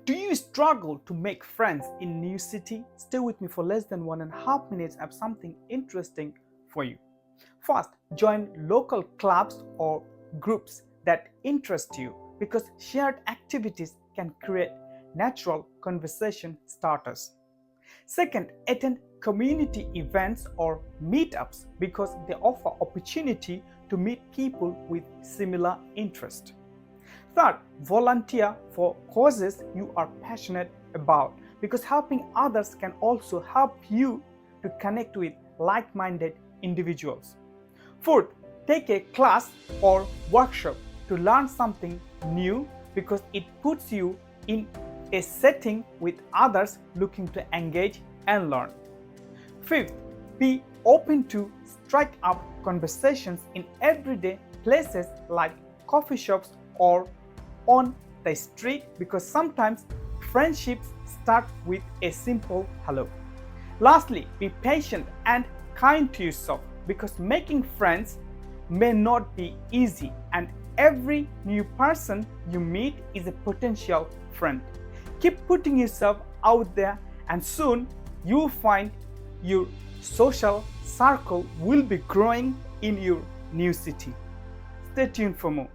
Do you struggle to make friends in new city? Stay with me for less than 1.5 minutes. I have something interesting for you. First, join local clubs or groups that interest you because shared activities can create natural conversation starters. Second, attend community events or meetups because they offer opportunity to meet people with similar interest. Third, volunteer for causes you are passionate about because helping others can also help you to connect with like minded individuals. Fourth, take a class or workshop to learn something new because it puts you in a setting with others looking to engage and learn. Fifth, be open to strike up conversations in everyday places like coffee shops or on the street because sometimes friendships start with a simple hello. Lastly, be patient and kind to yourself because making friends may not be easy and every new person you meet is a potential friend. Keep putting yourself out there and soon you'll find your social circle will be growing in your new city. Stay tuned for more.